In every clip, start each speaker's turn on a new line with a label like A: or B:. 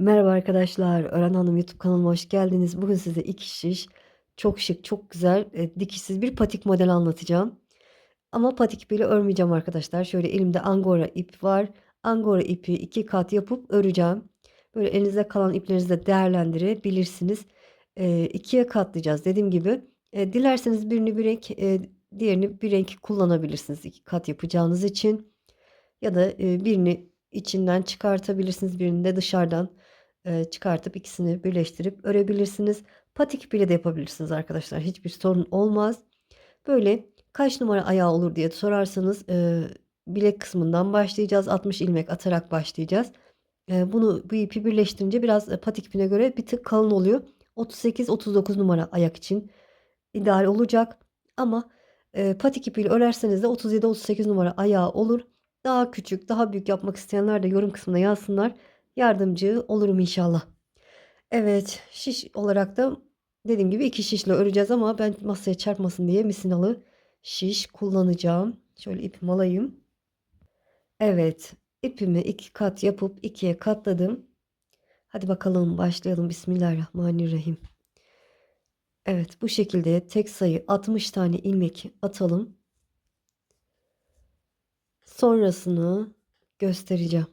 A: Merhaba arkadaşlar, Ören Hanım YouTube kanalıma hoş geldiniz. Bugün size iki şiş, çok şık, çok güzel, dikişsiz bir patik model anlatacağım. Ama patik ipiyle örmeyeceğim arkadaşlar. Şöyle elimde angora ip var. Angora ipi 2 kat yapıp öreceğim. Böyle elinizde kalan iplerinizi de değerlendirebilirsiniz. 2'ye katlayacağız dediğim gibi. Dilerseniz birini bir renk, diğerini bir renk kullanabilirsiniz 2 kat yapacağınız için. Ya da, birini içinden çıkartabilirsiniz, birini de dışarıdan, çıkartıp ikisini birleştirip örebilirsiniz. Patik ipiyle de yapabilirsiniz arkadaşlar. Hiçbir sorun olmaz. Böyle kaç numara ayağı olur diye sorarsanız, bilek kısmından başlayacağız. 60 ilmek atarak başlayacağız. Bu ipi birleştirince biraz, patik ipine göre bir tık kalın oluyor. 38-39 numara ayak için ideal olacak ama, patik ipiyle örerseniz de 37-38 numara ayağı olur. Daha küçük, daha büyük yapmak isteyenler de yorum kısmına yazsınlar. Yardımcı olurum inşallah. Evet, şiş olarak da dediğim gibi 2 şişle öreceğiz ama ben masaya çarpmasın diye misinalı şiş kullanacağım. Şöyle ipimi alayım. Evet, ipimi 2 kat yapıp 2'ye katladım. Hadi bakalım başlayalım. Bismillahirrahmanirrahim. Evet, bu şekilde tek sayı 60 tane ilmek atalım. Sonrasını göstereceğim.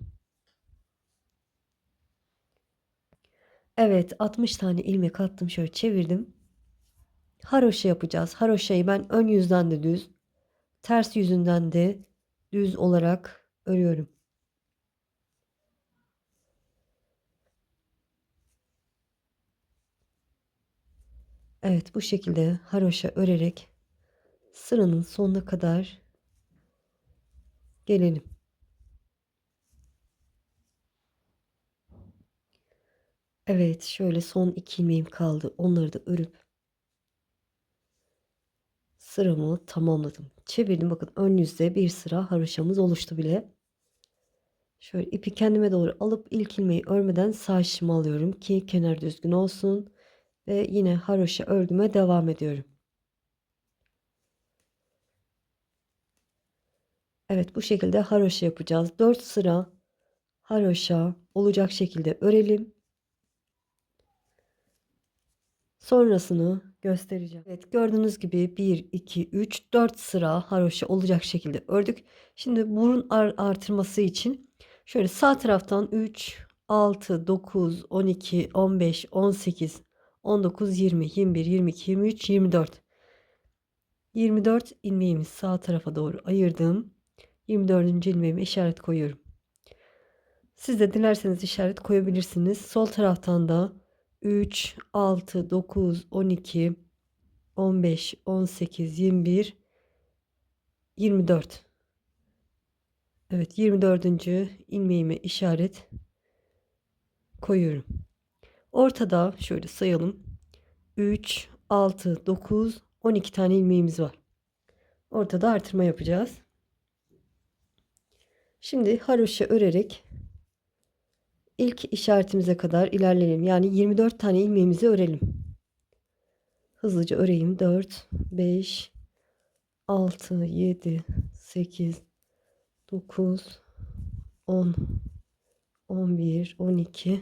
A: Evet, 60 tane ilmek attım. Şöyle çevirdim. Haroşa yapacağız. Haroşayı ben ön yüzden de düz, ters yüzünden de düz olarak örüyorum. Evet, bu şekilde haroşa örerek sıranın sonuna kadar gelelim. Evet, şöyle son 2 ilmeğim kaldı. Onları da örüp sıramı tamamladım. Çevirdim. Bakın ön yüzde bir sıra haroşamız oluştu bile. Şöyle ipi kendime doğru alıp ilk ilmeği örmeden sağ şişimi alıyorum ki kenar düzgün olsun. Ve yine haroşa örgüme devam ediyorum. Evet, bu şekilde haroşa yapacağız. 4 sıra haroşa olacak şekilde örelim. Sonrasını göstereceğim. Evet, gördüğünüz gibi 1, 2, 3, 4 sıra haroşa olacak şekilde ördük. Şimdi burun artırması için şöyle sağ taraftan 3, 6, 9, 12, 15, 18, 19, 20, 21, 22, 23, 24. 24 ilmeğimi sağ tarafa doğru ayırdım. 24. ilmeğime işaret koyuyorum. Siz de dilerseniz işaret koyabilirsiniz. Sol taraftan da 3, 6, 9, 12, 15, 18, 21, 24. Evet, 24. ilmeğime işaret koyuyorum. Ortada şöyle sayalım. 3, 6, 9, 12 tane ilmeğimiz var. Ortada artırma yapacağız. Şimdi haroşa örerek İlk işaretimize kadar ilerleyelim. Yani 24 tane ilmeğimizi örelim. Hızlıca öreyim. 4, 5, 6, 7, 8, 9, 10, 11, 12,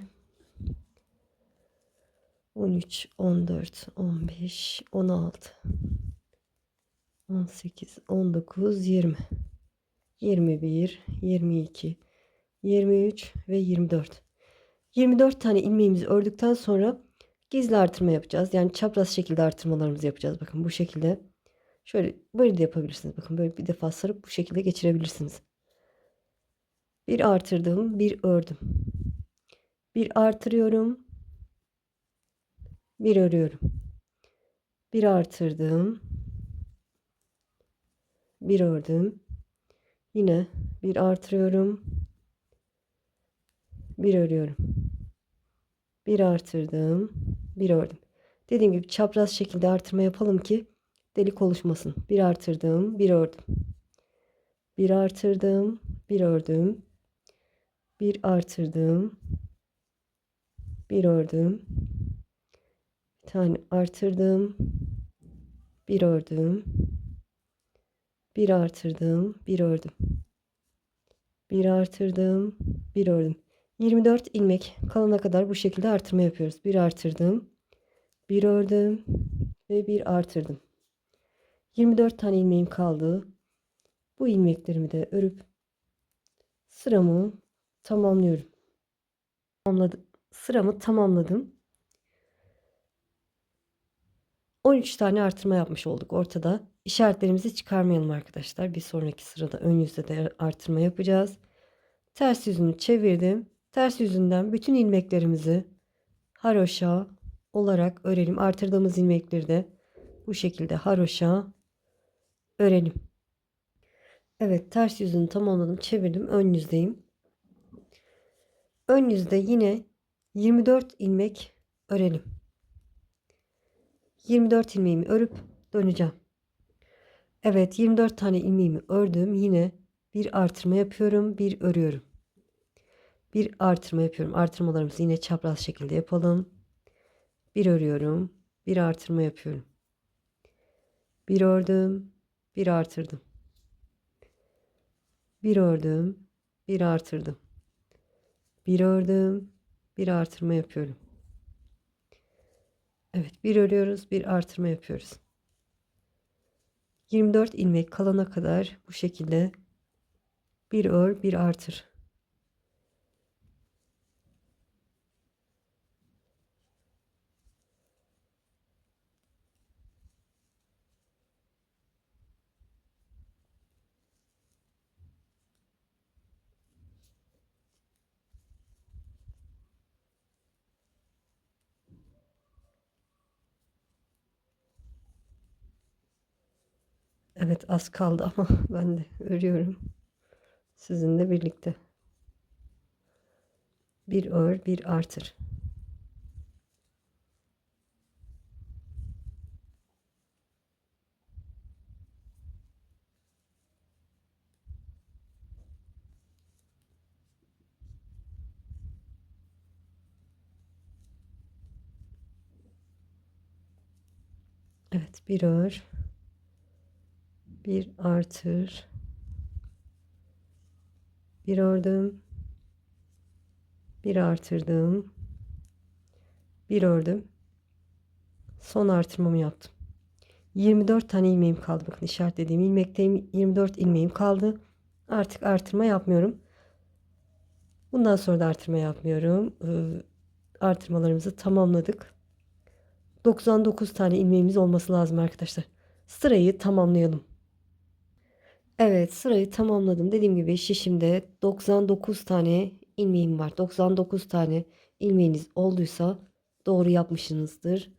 A: 13, 14, 15, 16, 18, 19, 20, 21, 22, 23 ve 24. 24 tane ilmeğimizi ördükten sonra gizli artırma yapacağız. Yani çapraz şekilde artırmalarımızı yapacağız. Bakın bu şekilde. Şöyle böyle de yapabilirsiniz. Bakın böyle bir defa sarıp bu şekilde geçirebilirsiniz. Bir artırdım, bir ördüm. Bir artırıyorum, bir örüyorum. Bir artırdım, bir ördüm. Yine bir artırıyorum, bir örüyorum. Bir artırdım, bir ördüm. Dediğim gibi çapraz şekilde artırma yapalım ki delik oluşmasın. Bir artırdım, bir ördüm. Bir artırdım, bir ördüm. Bir artırdım, bir ördüm. Bir tane artırdım, bir ördüm. Bir artırdım, bir ördüm. Bir artırdım, bir ördüm. 24 ilmek kalana kadar bu şekilde artırma yapıyoruz. Bir artırdım, bir ördüm ve bir artırdım. 24 tane ilmeğim kaldı. Bu ilmeklerimi de örüp sıramı tamamlıyorum. Sıramı tamamladım. 13 tane artırma yapmış olduk ortada. İşaretlerimizi çıkarmayalım arkadaşlar. Bir sonraki sırada ön yüzde de artırma yapacağız. Ters yüzünü çevirdim. Ters yüzünden bütün ilmeklerimizi haroşa olarak örelim. Artırdığımız ilmekleri de bu şekilde haroşa örelim. Evet, ters yüzünü tamamladım. Çevirdim. Ön yüzdeyim. Ön yüzde yine 24 ilmek örelim. 24 ilmeğimi örüp döneceğim. Evet, 24 tane ilmeğimi ördüm. Yine bir artırma yapıyorum. Bir örüyorum. Bir artırma yapıyorum. Artırmalarımızı yine çapraz şekilde yapalım. Bir örüyorum. Bir artırma yapıyorum. Bir ördüm. Bir artırdım. Bir ördüm. Bir artırdım. Bir ördüm. Bir artırma yapıyorum. Evet, bir örüyoruz. Bir artırma yapıyoruz. 24 ilmek kalana kadar bu şekilde bir ör, bir artır. Evet, az kaldı ama ben de örüyorum. Sizinle birlikte. Bir ör, bir artır. Evet, bir ör, bir artır, bir ördüm, bir artırdım, bir ördüm. Son artırmamı yaptım. 24 tane ilmeğim kaldı. Bakın işaretlediğim ilmekteyim. 24 ilmeğim kaldı. Artık artırma yapmıyorum. Bundan sonra da artırma yapmıyorum. Artırmalarımızı tamamladık. 99 tane ilmeğimiz olması lazım arkadaşlar. Sırayı tamamlayalım. Evet, sırayı tamamladım. Dediğim gibi şişimde 99 tane ilmeğim var. 99 tane ilmeğiniz olduysa doğru yapmışsınızdır.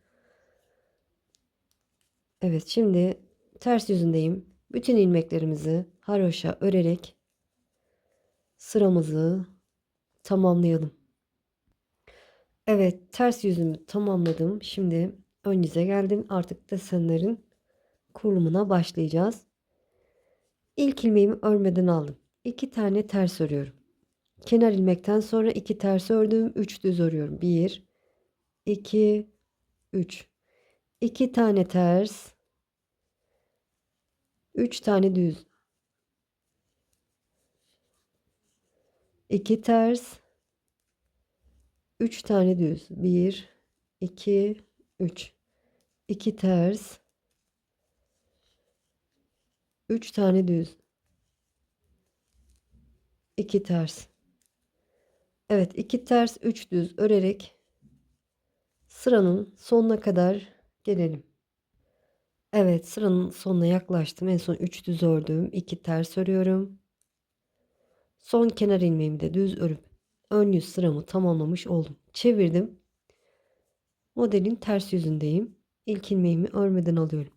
A: Evet, şimdi ters yüzündeyim. Bütün ilmeklerimizi haroşa örerek sıramızı tamamlayalım. Evet, ters yüzümü tamamladım. Şimdi ön yüze geldim. Artık desenlerin kurulumuna başlayacağız. İlk ilmeğimi örmeden aldım. 2 tane ters örüyorum. Kenar ilmekten sonra 2 ters ördüm. 3 düz örüyorum. 1, 2, 3. 2 tane ters, 3 tane düz. 2 ters, 3 tane düz. 1, 2, 3. 2 ters, 3 tane düz. 2 ters. Evet, 2 ters, 3 düz örerek sıranın sonuna kadar gelelim. Evet, sıranın sonuna yaklaştım. En son 3 düz ördüm. 2 ters örüyorum. Son kenar ilmeğimi de düz örüp ön yüz sıramı tamamlamış oldum. Çevirdim. Modelin ters yüzündeyim. İlk ilmeğimi örmeden alıyorum.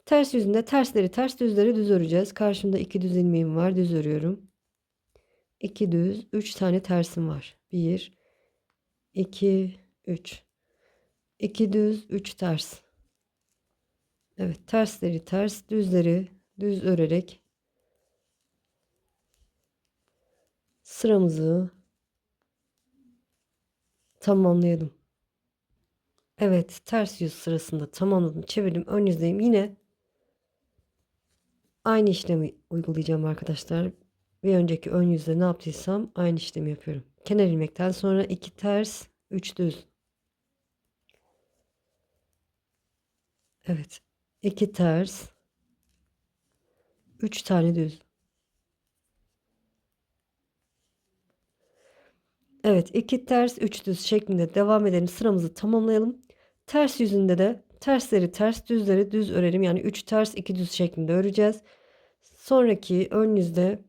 A: Ters yüzünde tersleri ters, düzleri düz öreceğiz. Karşımda 2 düz ilmeğim var. Düz örüyorum. 2 düz, 3 tane tersim var. 1, 2, 3. 2 düz, 3 ters. Evet, tersleri ters, düzleri düz örerek sıramızı tamamlayalım. Evet, ters yüz sırasında tamamladım. Çevirdim. Ön yüzdeyim. Yine aynı işlemi uygulayacağım arkadaşlar. Bir önceki ön yüzde ne yaptıysam aynı işlemi yapıyorum. Kenar ilmekten sonra 2 ters, 3 düz. Evet. 2 ters, 3 tane düz. Evet, 2 ters 3 düz şeklinde devam edelim. Sıramızı tamamlayalım. Ters yüzünde de tersleri ters, düzleri düz örelim. Yani 3 ters 2 düz şeklinde öreceğiz. Sonraki ön yüzde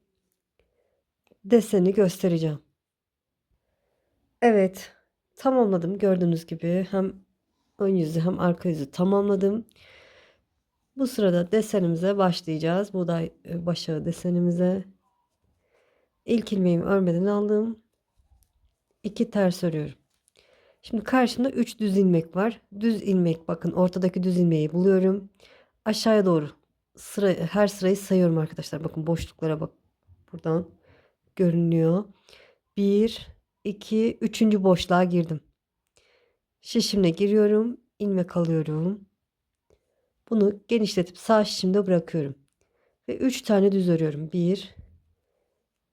A: deseni göstereceğim. Evet, tamamladım. Gördüğünüz gibi hem ön yüzü hem arka yüzü tamamladım. Bu sırada desenimize başlayacağız. Buğday başağı desenimize. İlk ilmeğimi örmeden aldım. 2 ters örüyorum. Şimdi karşımda 3 düz ilmek var. Düz ilmek, bakın ortadaki düz ilmeği buluyorum. Aşağıya doğru her sırayı sayıyorum arkadaşlar. Bakın boşluklara bak. Buradan görünüyor. 1 2 üçüncü boşluğa girdim. Şişimle giriyorum. İlmek alıyorum. Bunu genişletip sağ şişimde bırakıyorum. Ve 3 tane düz örüyorum. 1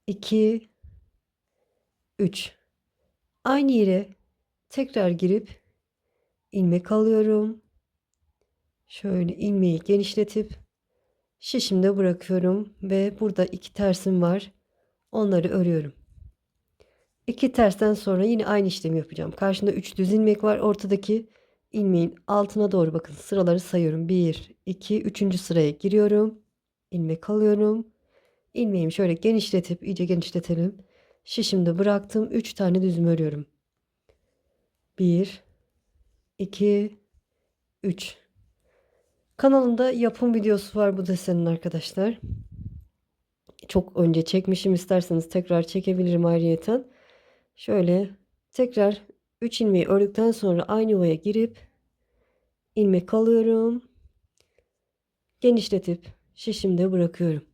A: 2 3. Aynı yere tekrar girip ilmek alıyorum. Şöyle ilmeği genişletip şişimde bırakıyorum ve burada 2 tersim var. Onları örüyorum. 2 tersten sonra yine aynı işlemi yapacağım. Karşımda 3 düz ilmek var. Ortadaki ilmeğin altına doğru bakın sıraları sayıyorum. 1 2 3. sıraya giriyorum. İlmek alıyorum. İlmeğimi şöyle genişletip iyice genişletelim. Şişimde bıraktım. 3 tane düzümü örüyorum. 1 2 3. Kanalımda yapım videosu var bu desenin arkadaşlar. Çok önce çekmişim. İsterseniz tekrar çekebilirim ayrıyeten. Şöyle tekrar 3 ilmeği ördükten sonra aynı yuvaya girip ilmek alıyorum. Genişletip şişimde bırakıyorum.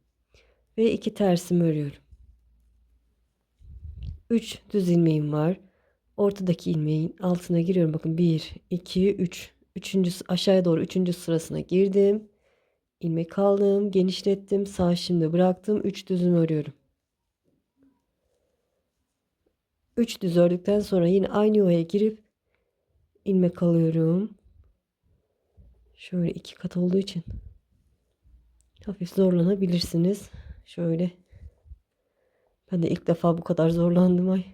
A: Ve 2 tersimi örüyorum. 3 düz ilmeğim var. Ortadaki ilmeğin altına giriyorum. Bakın 1 2 3. Üçüncüsü aşağıya doğru 3. sırasına girdim. İlmek aldım, genişlettim, sağ şişimde bıraktım. 3 düzümü örüyorum. 3 düz ördükten sonra yine aynı yuvaya girip ilmek alıyorum. Şöyle 2 kat olduğu için hafif zorlanabilirsiniz. Şöyle. Ben de ilk defa bu kadar zorlandım ay.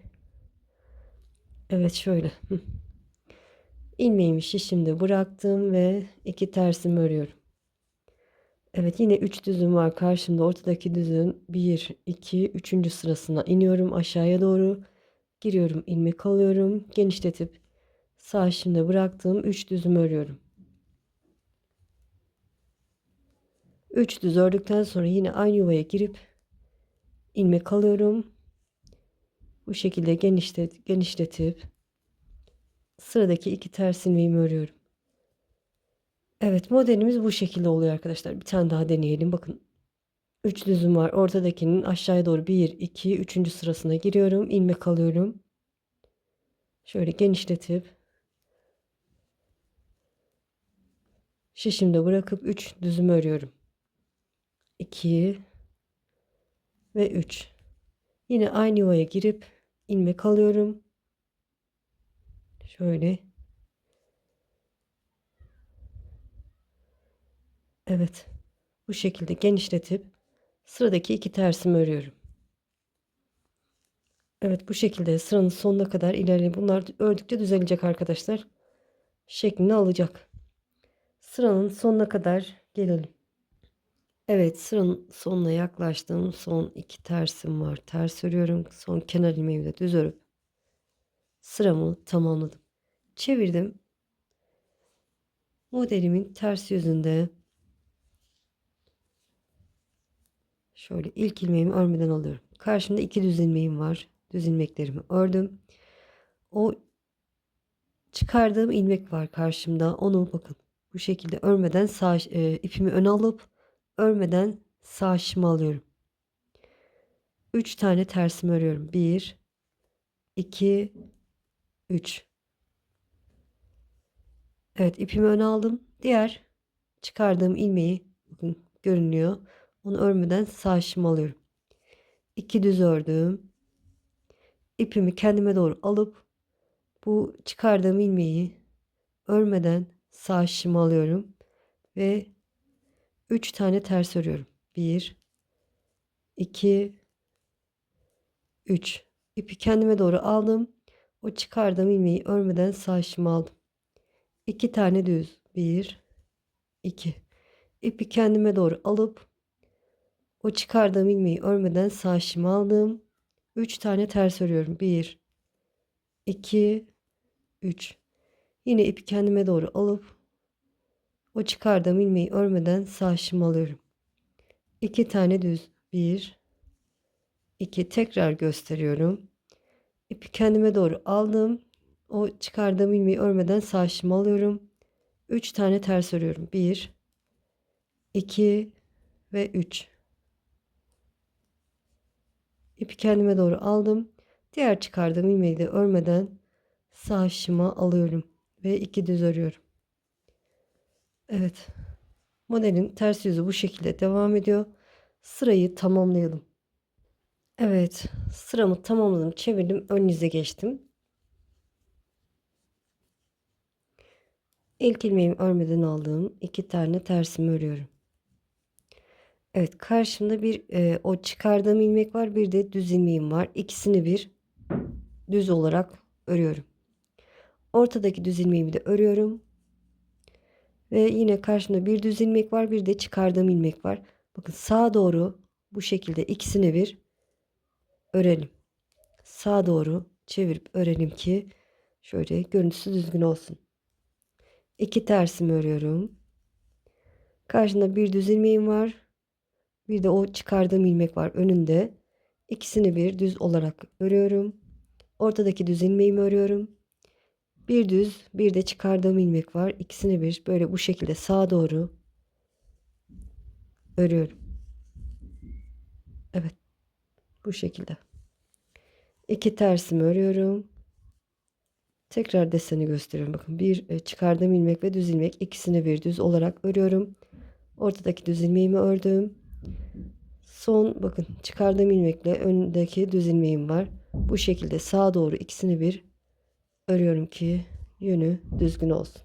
A: Evet şöyle. İlmeğimi şişimde bıraktım ve 2 tersimi örüyorum. Evet yine 3 düzüm var karşımda. Ortadaki düzün 1 2 3. sırasına iniyorum aşağıya doğru. Giriyorum, ilmek alıyorum, genişletip sağ şişimde bıraktığım 3 düzümü örüyorum. 3 düz ördükten sonra yine aynı yuvaya girip ilmek alıyorum. Bu şekilde genişletip sıradaki 2 ters ilmeğimi örüyorum. Evet modelimiz bu şekilde oluyor arkadaşlar. Bir tane daha deneyelim. Bakın 3 düzüm var. Ortadakinin aşağıya doğru 1 2 3. sırasına giriyorum. İlmek alıyorum. Şöyle genişletip şişimde bırakıp 3 düzümü örüyorum. 2 ve 3. Yine aynı yuvaya girip ilmek alıyorum. Şöyle. Evet. Bu şekilde genişletip sıradaki 2 tersimi örüyorum. Evet bu şekilde sıranın sonuna kadar ilerleyin. Bunlar ördükçe düzelecek arkadaşlar. Şeklini alacak. Sıranın sonuna kadar gelelim. Evet sıranın sonuna yaklaştım. Son 2 tersim var. Ters örüyorum. Son kenar ilmeğimi de düz örüp sıramı tamamladım. Çevirdim. Modelimin ters yüzünde şöyle ilk ilmeğimi örmeden alıyorum. Karşımda 2 düz ilmeğim var. Düz ilmeklerimi ördüm. O çıkardığım ilmek var karşımda. Onu bakın bu şekilde örmeden ipimi öne alıp örmeden sağ şişimi alıyorum. 3 tane tersimi örüyorum. 1 2 3. Evet ipimi öne aldım. Diğer çıkardığım ilmeği bakın görünüyor. Onu örmeden sağ şişimi alıyorum. 2 düz ördüm. ipimi kendime doğru alıp bu çıkardığım ilmeği örmeden sağ şişime alıyorum ve 3 tane ters örüyorum. 1 2 3. İpi kendime doğru aldım. O çıkardığım ilmeği örmeden sağ şişime aldım. 2 tane düz. 1 2. İpi kendime doğru alıp o çıkardığım ilmeği örmeden sağ şişime aldım. 3 tane ters örüyorum. 1 2 3. Yine ipi kendime doğru alıp o çıkardığım ilmeği örmeden sağ şişime alıyorum. 2 tane düz. 1 2. Tekrar gösteriyorum. İpi kendime doğru aldım. O çıkardığım ilmeği örmeden sağ şişime alıyorum. 3 tane ters örüyorum. 1 2 ve 3. İpi kendime doğru aldım. Diğer çıkardığım ilmeği de örmeden sağ şişime alıyorum ve 2 düz örüyorum. Evet. Modelin ters yüzü bu şekilde devam ediyor. Sırayı tamamlayalım. Evet, sıramı tamamladım. Çevirdim, ön yüze geçtim. İlk ilmeğimi örmeden aldığım 2 tane tersimi örüyorum. Evet, karşımda bir o çıkardığım ilmek var, bir de düz ilmeğim var. İkisini bir düz olarak örüyorum. Ortadaki düz ilmeğimi de örüyorum. Ve yine karşımda bir düz ilmek var, bir de çıkardığım ilmek var. Bakın sağa doğru bu şekilde ikisini bir örelim. Sağa doğru çevirip örelim ki şöyle görüntüsü düzgün olsun. 2 tersimi örüyorum. Karşımda bir düz ilmeğim var. Bir de o çıkardığım ilmek var önünde. İkisini bir düz olarak örüyorum. Ortadaki düz ilmeğimi örüyorum. Bir düz, bir de çıkardığım ilmek var. İkisini bir böyle bu şekilde sağa doğru örüyorum. Evet, bu şekilde. 2 tersimi örüyorum. Tekrar deseni gösteriyorum. Bakın bir çıkardığım ilmek ve düz ilmek ikisini bir düz olarak örüyorum. Ortadaki düz ilmeğimi ördüm. Son bakın çıkardığım ilmekle öndeki düz ilmeğim var. Bu şekilde sağa doğru ikisini bir örüyorum ki yönü düzgün olsun.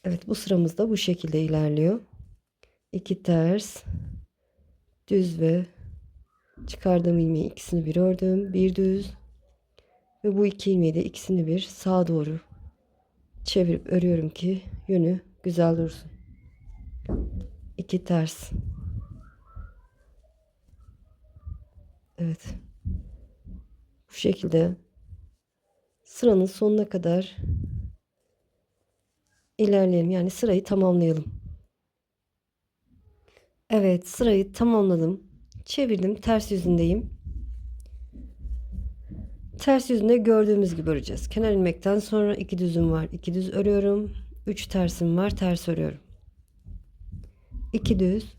A: Evet, bu sıramız da bu şekilde ilerliyor. 2 ters, düz ve çıkardığım ilmeği ikisini bir ördüm. Bir düz ve bu iki ilmeği de ikisini bir sağa doğru çevirip örüyorum ki yönü güzel dursun. 2 ters. Evet. Bu şekilde sıranın sonuna kadar ilerleyelim. Yani sırayı tamamlayalım. Evet, sırayı tamamladım. Çevirdim. Ters yüzündeyim. Ters yüzünde gördüğümüz gibi öreceğiz. Kenar ilmekten sonra 2 düzüm var. 2 düz örüyorum. 3 tersim var. Ters örüyorum. 2 düz,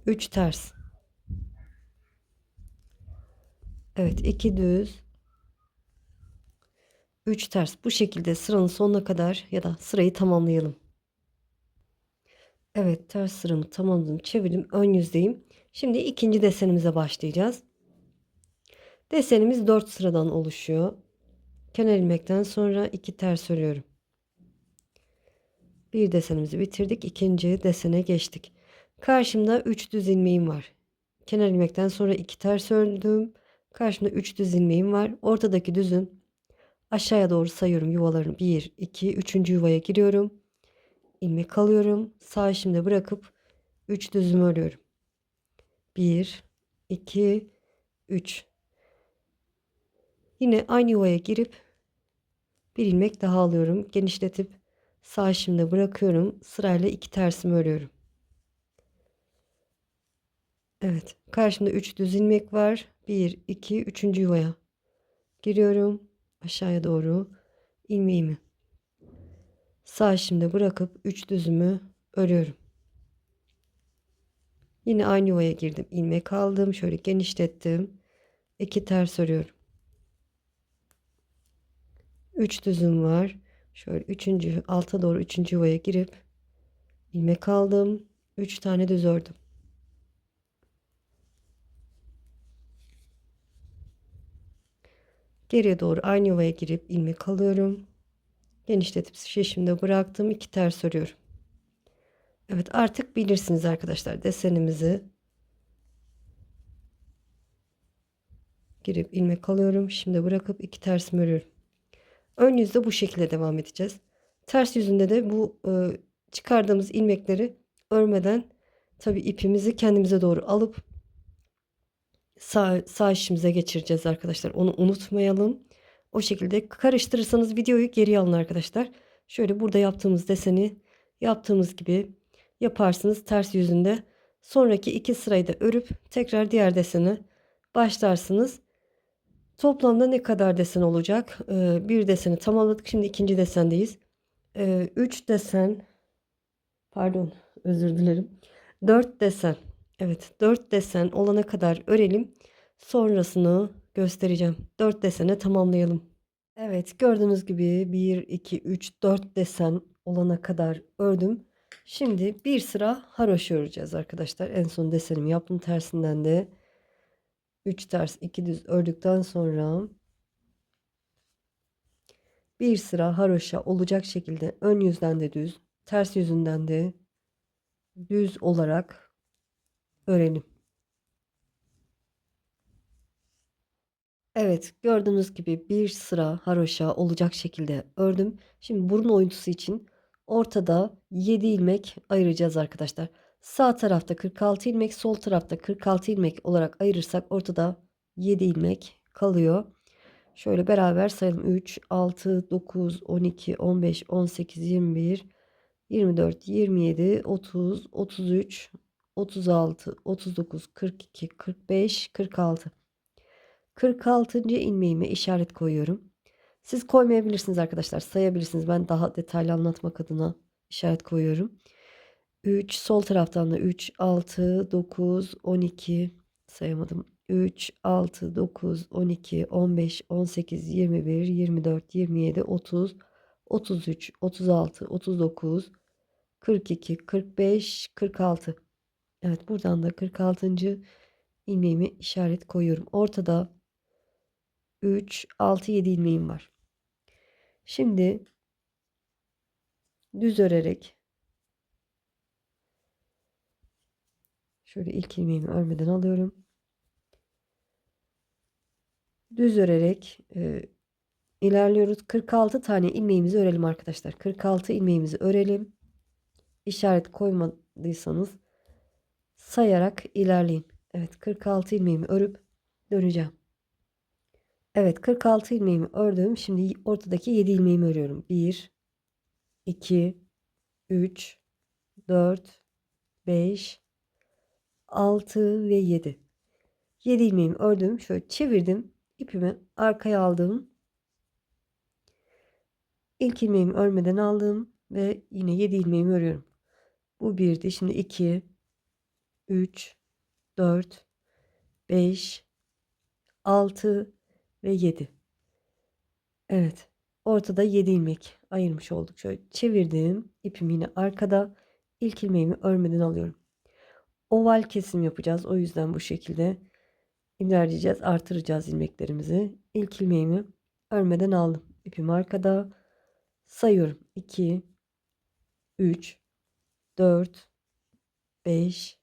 A: 3 ters. Evet, 2 düz, 3 ters. Bu şekilde sıranın sonuna kadar ya da sırayı tamamlayalım. Evet, ters sıramı tamamladım. Çevirdim. Ön yüzdeyim. Şimdi ikinci desenimize başlayacağız. Desenimiz 4 sıradan oluşuyor. Kenar ilmekten sonra 2 ters örüyorum. Bir desenimizi bitirdik. İkinci desene geçtik. Karşımda 3 düz ilmeğim var. Kenar ilmekten sonra 2 ters ördüm. Karşımda 3 düz ilmeğim var. Ortadaki düzün aşağıya doğru sayıyorum yuvalarını. 1, 2, 3. yuvaya giriyorum. İlmek alıyorum. Sağ işimde bırakıp 3 düzümü örüyorum. 1, 2, 3. Yine aynı yuvaya girip bir ilmek daha alıyorum. Genişletip sağ işimde bırakıyorum. Sırayla 2 tersimi örüyorum. Evet. Karşımda 3 düz ilmek var. 1, 2, 3. yuvaya giriyorum. Aşağıya doğru ilmeğimi sağ işimde bırakıp 3 düzümü örüyorum. Yine aynı yuvaya girdim. İlmek aldım. Şöyle genişlettim. 2 ters örüyorum. 3 düzüm var. Şöyle alta doğru 3. yuvaya girip ilmek aldım. 3 tane düz ördüm. Geriye doğru aynı yuvaya girip ilmek alıyorum. Genişletip şişimde bıraktım. 2 ters örüyorum. Evet, artık bilirsiniz arkadaşlar, desenimizi girip ilmek alıyorum. Şimdi bırakıp 2 ters örüyorum. Ön yüzde bu şekilde devam edeceğiz. Ters yüzünde de bu çıkardığımız ilmekleri örmeden tabi ipimizi kendimize doğru alıp sağ işimize geçireceğiz arkadaşlar. Onu unutmayalım. O şekilde karıştırırsanız videoyu geriye alın arkadaşlar. Şöyle burada yaptığımız deseni yaptığımız gibi yaparsınız ters yüzünde. Sonraki 2 sırayı da örüp tekrar diğer deseni başlarsınız. Toplamda ne kadar desen olacak? Bir deseni tamamladık. Şimdi ikinci desendeyiz. 3 desen, pardon, özür dilerim. 4 desen. Evet, 4 desen olana kadar örelim. Sonrasını göstereceğim. 4 desene tamamlayalım. Evet, gördüğünüz gibi 1, 2, 3, 4 desen olana kadar ördüm. Şimdi bir sıra haroşa öreceğiz arkadaşlar. En son desenimi yaptım. Tersinden de 3 ters 2 düz ördükten sonra bir sıra haroşa olacak şekilde ön yüzden de düz, ters yüzünden de düz olarak örelim. Evet, gördüğünüz gibi bir sıra haroşa olacak şekilde ördüm. Şimdi burun oyuntusu için ortada 7 ilmek ayıracağız arkadaşlar. Sağ tarafta 46 ilmek, sol tarafta 46 ilmek olarak ayırırsak ortada 7 ilmek kalıyor. Şöyle beraber sayalım. 3, 6, 9, 12, 15, 18, 21, 24, 27, 30, 33, 36, 39, 42, 45, 46. 46. ilmeğime işaret koyuyorum. Siz koymayabilirsiniz arkadaşlar. Sayabilirsiniz. Ben daha detaylı anlatmak adına işaret koyuyorum. 3, sol taraftan da 3, 6, 9, 12 sayamadım. 3, 6, 9, 12, 15, 18, 21, 24, 27, 30, 33, 36, 39, 42, 45, 46. Evet, buradan da 46. ilmeğimi işaret koyuyorum. Ortada 3, 6, 7 ilmeğim var. Şimdi düz örerek şöyle ilk ilmeğimi örmeden alıyorum. Düz örerek ilerliyoruz. 46 tane ilmeğimizi örelim arkadaşlar. 46 ilmeğimizi örelim. İşaret koymadıysanız sayarak ilerleyin. Evet, 46 ilmeğimi örüp döneceğim. Evet, 46 ilmeğimi ördüm. Şimdi ortadaki 7 ilmeğimi örüyorum. 1, 2, 3, 4, 5, 6 ve 7. 7 ilmeğimi ördüm. Şöyle çevirdim. İpimi arkaya aldım. İlk ilmeğimi örmeden aldım ve yine 7 ilmeğimi örüyorum. Bu birdi. Şimdi 2, 3, 4, 5, 6 ve 7. Evet. Ortada 7 ilmek ayırmış olduk. Şöyle çevirdim. İpim yine arkada. İlk ilmeğimi örmeden alıyorum. Oval kesim yapacağız. O yüzden bu şekilde ilerleyeceğiz. Artıracağız ilmeklerimizi. İlk ilmeğimi örmeden aldım. İpim arkada. Sayıyorum. 2, 3, 4, 5,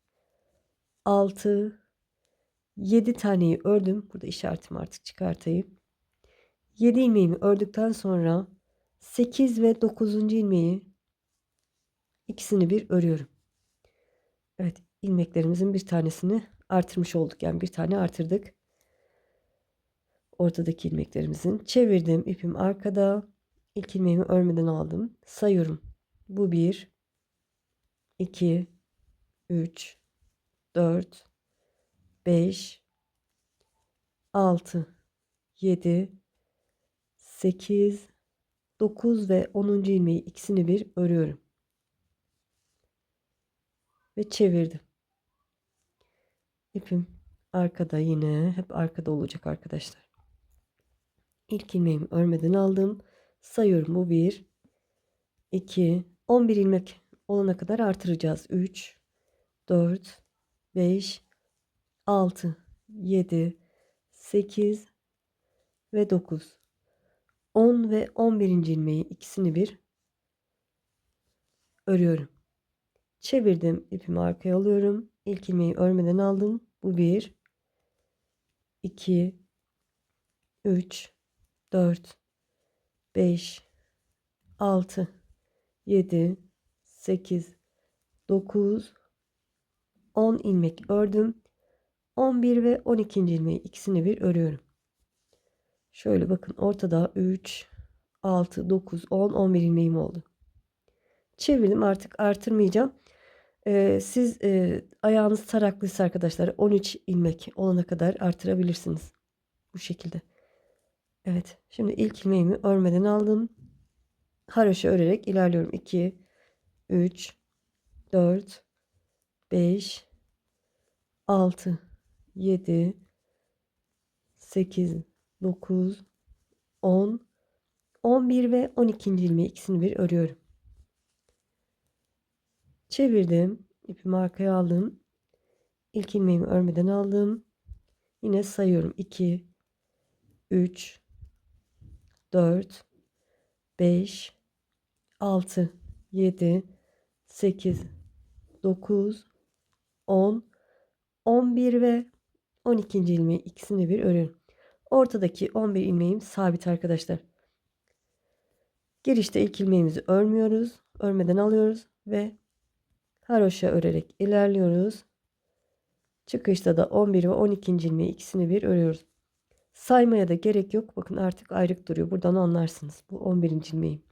A: 6, 7 taneyi ördüm. Burada işaretimi artık çıkartayım. 7 ilmeğimi ördükten sonra 8 ve 9. ilmeği ikisini bir örüyorum. Evet, ilmeklerimizin bir tanesini artırmış olduk. Yani bir tane artırdık. Ortadaki ilmeklerimizin çevirdim. İpim arkada. İlk ilmeğimi örmeden aldım. Sayıyorum. Bu 1, 2, 3, 4, 5, 6, 7, 8, 9 ve 10. ilmeği ikisini bir örüyorum. Ve çevirdim. İpim arkada, yine hep arkada olacak arkadaşlar. İlk ilmeğimi örmeden aldım. Sayıyorum. Bu 1, 2, 11 ilmek olana kadar artıracağız. 3, 4, 5, 6, 7, 8, ve 9. 10 ve 11. ilmeği ikisini bir örüyorum. Çevirdim, ipimi arkaya alıyorum. İlk ilmeği örmeden aldım. Bu 1, 2, 3, 4, 5, 6, 7, 8, 9, 10 ilmek ördüm. 11 ve 12. ilmeği ikisini bir örüyorum. Şöyle bakın, ortada 3, 6, 9, 10, 11 ilmeğim oldu. Çevirdim, artık artırmayacağım. Siz ayağınız taraklıysa arkadaşlar 13 ilmek olana kadar artırabilirsiniz. Bu şekilde. Evet, şimdi ilk ilmeğimi örmeden aldım. Haroşa örerek ilerliyorum. 2, 3, 4, 5, 6, 7, 8, 9, 10, 11 ve 12. ilmeği ikisini bir örüyorum. Çevirdim. İpimi arkaya aldım. İlk ilmeğimi örmeden aldım. Yine sayıyorum. 2, 3, 4, 5, 6, 7, 8, 9, 10, 11 ve 12. ilmeği ikisini bir örüyorum. Ortadaki 11 ilmeğim sabit arkadaşlar. Girişte ilk ilmeğimizi örmüyoruz. Örmeden alıyoruz ve haroşa örerek ilerliyoruz. Çıkışta da 11 ve 12. ilmeği ikisini bir örüyoruz. Saymaya da gerek yok. Bakın artık ayrık duruyor. Buradan anlarsınız. Bu 11. ilmeğim.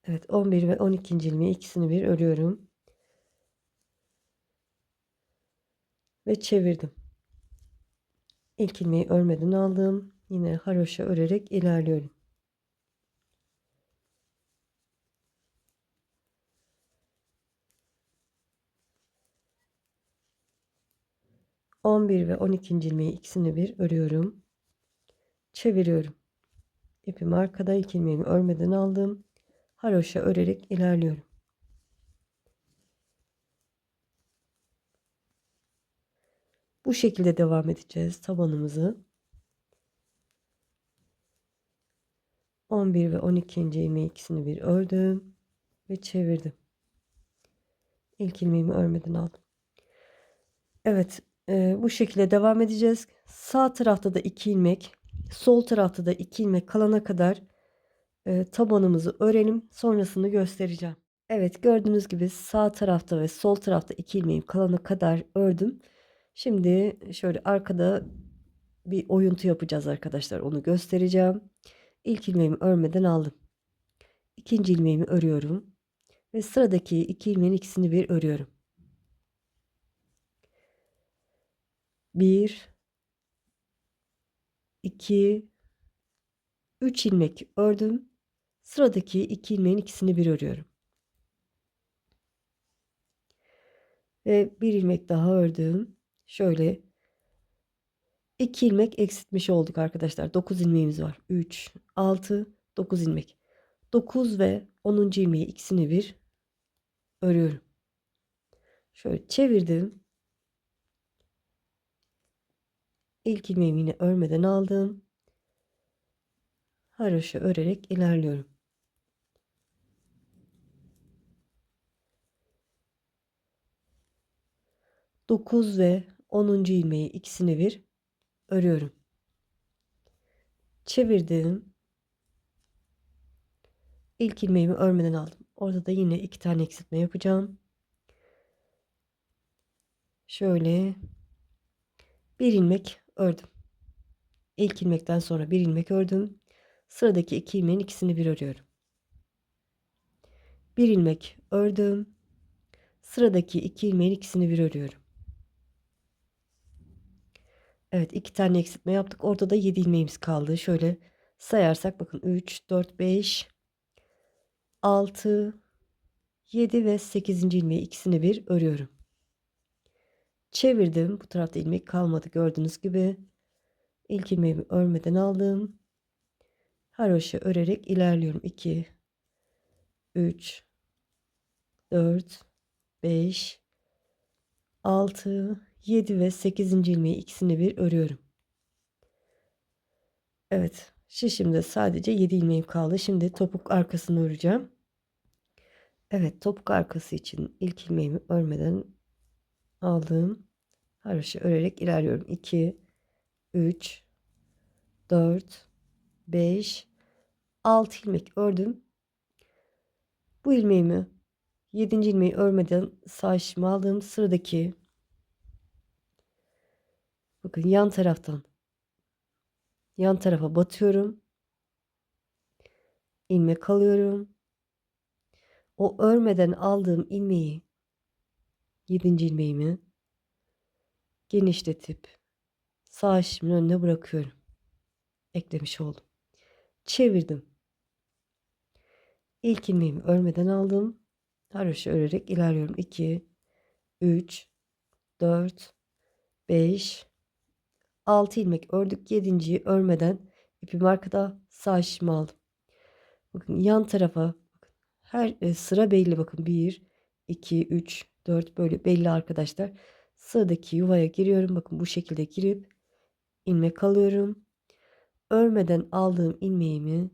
A: Evet, 11 ve 12. ilmeği ikisini bir örüyorum. Ve çevirdim. İlk ilmeği örmeden aldım. Yine haroşa örerek ilerliyorum. 11 ve 12. ilmeği ikisini bir örüyorum. Çeviriyorum. İpim arkada, ilk ilmeğimi örmeden aldım. Haroşa örerek ilerliyorum. Bu şekilde devam edeceğiz tabanımızı. 11 ve 12. ilmeği ikisini bir ördüm ve çevirdim. İlk ilmeğimi örmeden aldım. Evet, bu şekilde devam edeceğiz. Sağ tarafta da 2 ilmek, sol tarafta da 2 ilmek kalana kadar tabanımızı örelim. Sonrasını göstereceğim. Evet, gördüğünüz gibi sağ tarafta ve sol tarafta 2 ilmeğim kalana kadar ördüm. Şimdi şöyle arkada bir oyuntu yapacağız arkadaşlar. Onu göstereceğim. İlk ilmeğimi örmeden aldım. İkinci ilmeğimi örüyorum. Ve sıradaki 2 ilmeğin ikisini bir örüyorum. 1, 2, 3 ilmek ördüm. Sıradaki 2 ilmeğin ikisini bir örüyorum. Ve bir ilmek daha ördüm. Şöyle 2 ilmek eksiltmiş olduk arkadaşlar. 9 ilmeğimiz var. 3, 6, 9 ilmek. 9 ve 10. ilmeği ikisini bir örüyorum. Şöyle çevirdim. İlk ilmeğimi yine örmeden aldım. Haroşa örerek ilerliyorum. Dokuz ve 10. ilmeği ikisini bir örüyorum. Çevirdim. İlk ilmeğimi örmeden aldım. Orada da yine 2 tane eksiltme yapacağım. Şöyle bir ilmek ördüm. İlk ilmekten sonra bir ilmek ördüm. Sıradaki 2 ilmeğin ikisini bir örüyorum. Bir ilmek ördüm. Sıradaki 2 ilmeğin ikisini bir örüyorum. Evet, 2 tane eksiltme yaptık. Ortada 7 ilmeğimiz kaldı. Şöyle sayarsak bakın 3, 4, 5, 6, 7 ve 8. ilmeği ikisini bir örüyorum. Çevirdim. Bu tarafta ilmek kalmadı gördüğünüz gibi. İlk ilmeğimi örmeden aldım. Haroşa örerek ilerliyorum. 2, 3, 4, 5, 6, 7 ve 8. ilmeği ikisini bir örüyorum. Evet, şişimde sadece 7 ilmeğim kaldı. Şimdi topuk arkasını öreceğim. Evet, topuk arkası için ilk ilmeğimi örmeden aldım. Haroşa örerek ilerliyorum. 2, 3, 4, 5, 6 ilmek ördüm. Bu ilmeğimi 7. ilmeği örmeden sağ şişimi aldım. Sıradaki bakın yan tarafa batıyorum. İlmek alıyorum. O örmeden aldığım ilmeği 7. ilmeğimi genişletip sağ şişimin önüne bırakıyorum. Eklemiş oldum. Çevirdim. İlk ilmeğimi örmeden aldım. Haroşa örerek ilerliyorum. 2, 3, 4, 5, 6 ilmek ördük. 7.'yi örmeden ipimi arkada sağ şişimi aldım. Bakın yan tarafa her sıra belli, bakın 1, 2, 3, 4 böyle belli arkadaşlar. Sıradaki yuvaya giriyorum. Bakın bu şekilde girip ilmek alıyorum. Örmeden aldığım ilmeğimi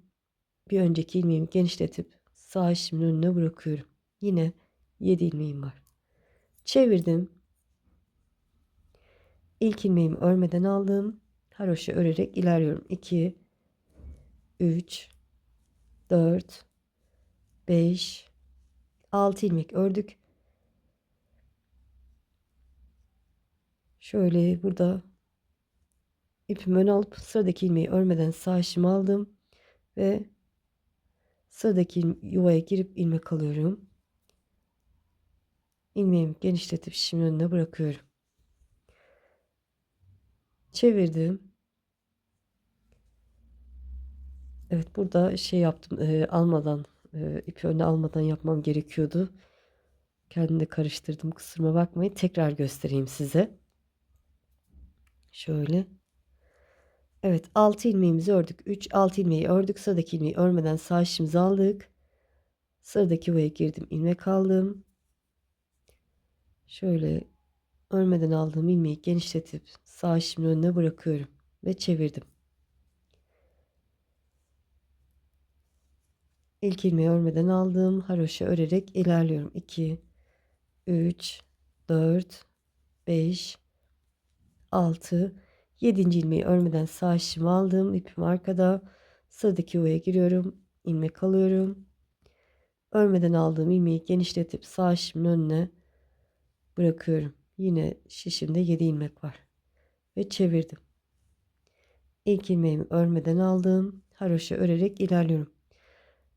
A: bir önceki ilmeğimi genişletip sağ şişimin önüne bırakıyorum. Yine 7 ilmeğim var. Çevirdim. İlk ilmeğimi örmeden aldım. Haroşa örerek ilerliyorum. 2, 3, 4, 5, 6 ilmek ördük. Şöyle burada ipimi ön alıp sıradaki ilmeği örmeden sağ şişimi aldım ve sıradaki yuvaya girip ilmek alıyorum. İlmeğimi genişletip şişimin önüne bırakıyorum. Çevirdim. Evet, burada şey yaptım, almadan ipi öne almadan yapmam gerekiyordu. Kendimi de karıştırdım, kusuruma bakmayın. Tekrar göstereyim size. Şöyle. Evet, 6 ilmeğimizi ördük. 3 6 ilmeği ördük. Sıradaki ilmeği örmeden sağ şişimizi aldık. Sıradaki yuvaya girdim, ilmek aldım. Şöyle örmeden aldığım ilmeği genişletip sağ şişimin önüne bırakıyorum ve çevirdim. İlk ilmeği örmeden aldım. Haroşa örerek ilerliyorum. 2, 3, 4, 5, 6, 7. ilmeği örmeden sağ şişimi aldım. İpim arkada. Sıradaki yuvaya giriyorum. İlmek alıyorum. Örmeden aldığım ilmeği genişletip sağ şişimin önüne bırakıyorum. Yine şişimde 7 ilmek var. Ve çevirdim. İlk ilmeğimi örmeden aldım. Haroşa örerek ilerliyorum.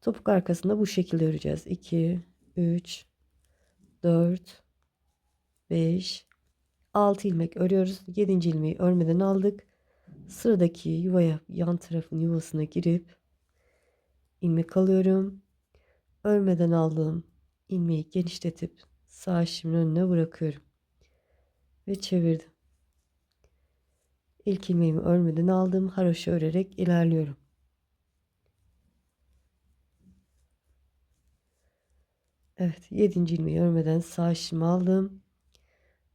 A: Topuk arkasında bu şekilde öreceğiz. 2, 3, 4, 5, 6 ilmek örüyoruz. 7. ilmeği örmeden aldık. Sıradaki yuvaya, yan tarafın yuvasına girip ilmek alıyorum. Örmeden aldığım ilmeği genişletip sağ şişimin önüne bırakıyorum. Ve çevirdim. İlk ilmeğimi örmeden aldım. Haroşa örerek ilerliyorum. Evet, 7. ilmeği örmeden sağ şişimi aldım.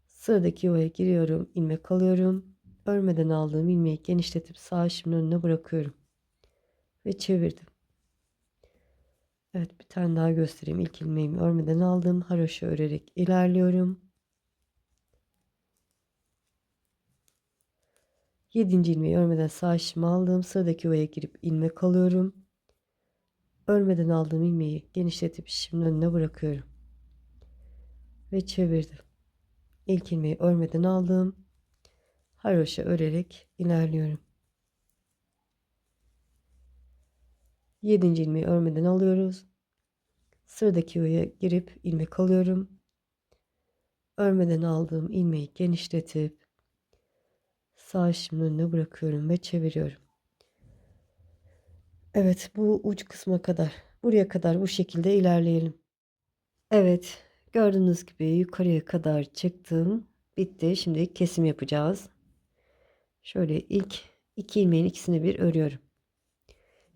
A: Sıradaki yuvaya giriyorum. İlmek alıyorum. Örmeden aldığım ilmeği genişletip sağ şişimin önüne bırakıyorum. Ve çevirdim. Evet, bir tane daha göstereyim. İlk ilmeğimi örmeden aldım. Haroşa örerek ilerliyorum. 7. ilmeği örmeden sağ şişimi aldım. Sıradaki yuvaya girip ilmek alıyorum. Örmeden aldığım ilmeği genişletip şişimin önüne bırakıyorum. Ve çevirdim. İlk ilmeği örmeden aldım. Haroşa örerek ilerliyorum. 7. ilmeği örmeden alıyoruz. Sıradaki yuvaya girip ilmek alıyorum. Örmeden aldığım ilmeği genişletip sağ şişimin önüne bırakıyorum ve çeviriyorum. Evet, bu uç kısma kadar, buraya kadar bu şekilde ilerleyelim. Evet, gördüğünüz gibi yukarıya kadar çıktım. Bitti. Şimdi kesim yapacağız. Şöyle ilk 2 ilmeğin ikisini bir örüyorum.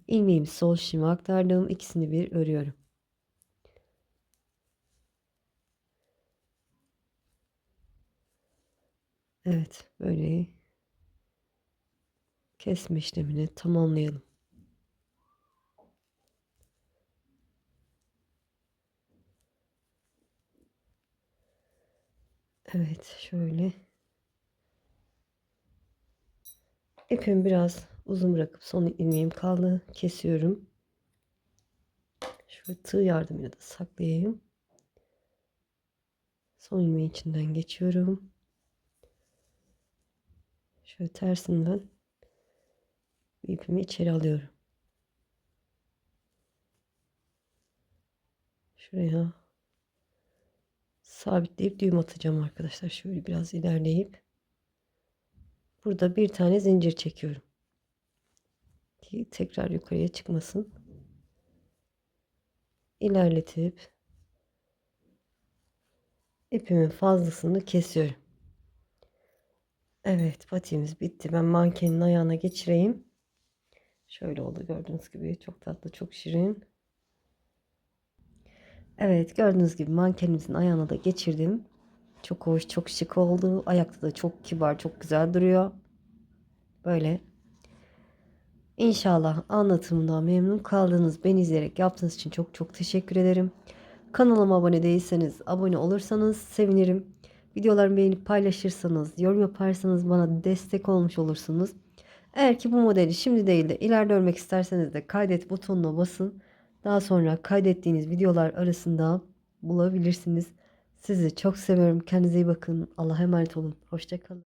A: İlmeğimi sol şişime aktardım. İkisini bir örüyorum. Evet, böyle kesme işlemini tamamlayalım. Evet, şöyle ipimi biraz uzun bırakıp son ilmeğim kaldı. Kesiyorum. Şöyle tığ yardımıyla da saklayayım. Son ilmeğin içinden geçiyorum. Şöyle tersinden ipimi içeri alıyorum. Şuraya sabitleyip düğüm atacağım arkadaşlar. Şöyle biraz ilerleyip burada bir tane zincir çekiyorum ki tekrar yukarıya çıkmasın. İlerletip ipimin fazlasını kesiyorum. Evet, patiğimiz bitti. Ben mankenin ayağına geçireyim. Şöyle oldu, gördüğünüz gibi çok tatlı, çok şirin. Evet, gördüğünüz gibi mankenimizin ayağına da geçirdim. Çok hoş, çok şık oldu. Ayakta da çok kibar, çok güzel duruyor. Böyle. İnşallah anlatımından memnun kaldınız. Beni izleyerek yaptığınız için çok çok teşekkür ederim. Kanalıma abone değilseniz abone olursanız sevinirim. Videolarımı beğenip paylaşırsanız, yorum yaparsanız bana destek olmuş olursunuz. Eğer ki bu modeli şimdi değil de ileride örmek isterseniz de kaydet butonuna basın. Daha sonra kaydettiğiniz videolar arasında bulabilirsiniz. Sizi çok seviyorum. Kendinize iyi bakın. Allah'a emanet olun. Hoşça kalın.